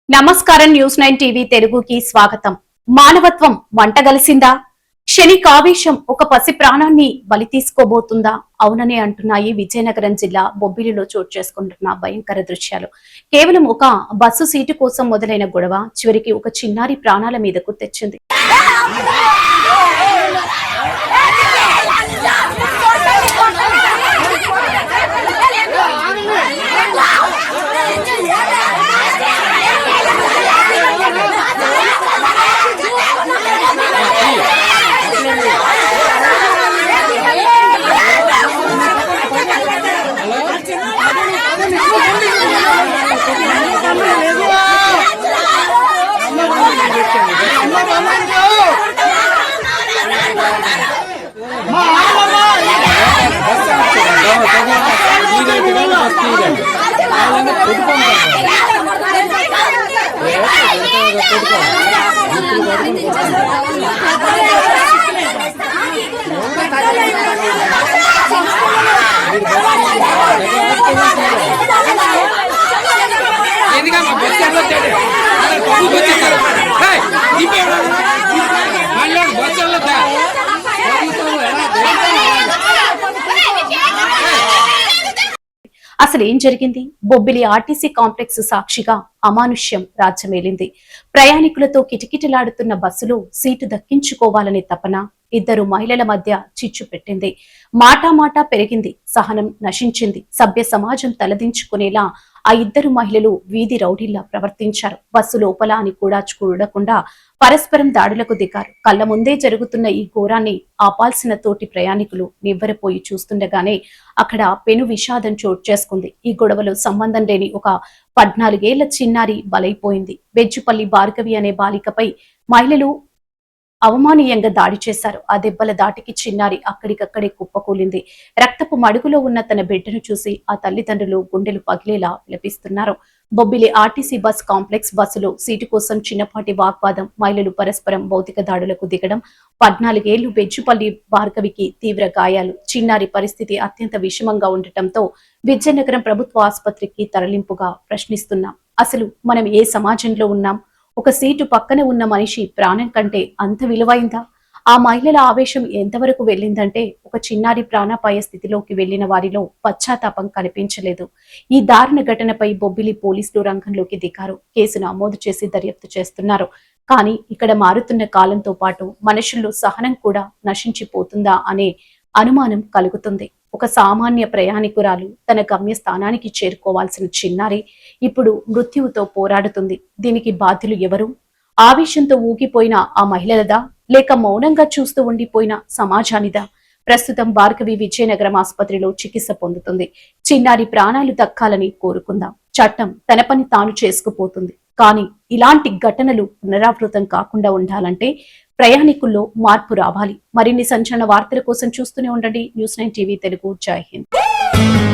నమస్కారం news 9 TV తెలుగుకి స్వాగతం. మానవత్వం మంటగలిసిందా? క్షణికావేశం ఒక పసి ప్రాణాన్ని బలి తీసుకోబోతుందా? అవుననే అంటున్నాయి విజయనగరం జిల్లా బొబ్బిలిలో చోటు చేసుకుంటున్న భయంకర దృశ్యాలు. కేవలం ఒక బస్సు సీటు కోసం మొదలైన గొడవ చివరికి ఒక చిన్నారి ప్రాణాల మీదకు తెచ్చింది. అసలు ఏం జరిగింది? బొబ్బిలి ఆర్టీసీ కాంప్లెక్స్ సాక్షిగా అమానుష్యం రాజ్యమేలింది. ప్రయాణికులతో కిటకిటలాడుతున్న బస్సులో సీటు దక్కించుకోవాలనే తపన ఇద్దరు మహిళల మధ్య చిచ్చు పెట్టింది. మాటా పెరిగింది, సహనం నశించింది. సభ్య సమాజం తలదించుకునేలా ఆ ఇద్దరు మహిళలు వీధి రౌడీల్లా ప్రవర్తించారు. బస్సు లోపల అని కూడా చూడకుండా పరస్పరం దాడులకు దిగారు. కళ్ల ముందే జరుగుతున్న ఈ ఘోరాన్ని ఆపాల్సిన తోటి ప్రయాణికులు నివ్వెరపోయి చూస్తుండగానే అక్కడ పెను విషాదం చోటు చేసుకుంది. ఈ గొడవలో సంబంధం లేని ఒక 14 ఏళ్ల చిన్నారి బలైపోయింది. బెజ్జుపల్లి భార్గవి అనే బాలికపై మహిళలు అవమానీయంగా దాడి చేశారు. ఆ దెబ్బల దాటికి చిన్నారి అక్కడికక్కడే కుప్పకూలింది. రక్తపు మడుగులో ఉన్న తన బిడ్డను చూసి ఆ తల్లిదండ్రులు గుండెలు పగిలేలా విలపిస్తున్నారు. బొబ్బిలి ఆర్టీసీ బస్ కాంప్లెక్స్ బస్సులో సీటు కోసం చిన్నపాటి వాగ్వాదం, మహిళలు పరస్పరం భౌతిక దాడులకు దిగడం, 14 ఏళ్లు బెజ్జుపల్లి భార్గవికి తీవ్ర గాయాలు. చిన్నారి పరిస్థితి అత్యంత విషమంగా ఉండటంతో విజయనగరం ప్రభుత్వ ఆసుపత్రికి తరలింపుగా ప్రశ్నిస్తున్నాం. అసలు మనం ఏ సమాజంలో ఉన్నాం? ఒక సీటు పక్కన ఉన్న మనిషి ప్రాణం కంటే అంత విలువైందా? ఆ మహిళల ఆవేశం ఎంతవరకు వెళ్ళిందంటే ఒక చిన్నారి ప్రాణాపాయ స్థితిలోకి వెళ్లిన వారిలో పశ్చాత్తాపం కనిపించలేదు. ఈ దారుణ ఘటనపై బొబ్బిలి పోలీసులు రంగంలోకి దిగారు. కేసు నమోదు చేసి దర్యాప్తు చేస్తున్నారు. కానీ ఇక్కడ మారుతున్న కాలంతో పాటు మనుషుల్లో సహనం కూడా నశించిపోతుందా అనే అనుమానం కలుగుతుంది. ఒక సామాన్య ప్రయాణికురాలు తన గమ్యస్థానానికి చేరుకోవాల్సిన చిన్నారి ఇప్పుడు మృత్యువుతో పోరాడుతుంది. దీనికి బాధ్యులు ఎవరు? ఆవేశంతో ఊగిపోయిన ఆ మహిళలదా, లేక మౌనంగా చూస్తూ ఉండిపోయిన సమాజానిదా? ప్రస్తుతం భార్గవి విజయనగరం ఆసుపత్రిలో చికిత్స పొందుతుంది. చిన్నారి ప్రాణాలు దక్కాలని కోరుకుందాం. చట్టం తన పని తాను చేసుకుపోతుంది. కానీ ఇలాంటి ఘటనలు పునరావృతం కాకుండా ఉండాలంటే ప్రయాణికుల్లో మార్పు రావాలి. మరిన్ని సంచలన వార్తల కోసం చూస్తూనే ఉండండి న్యూస్ 9 టీవీ తెలుగు. జై హింద్.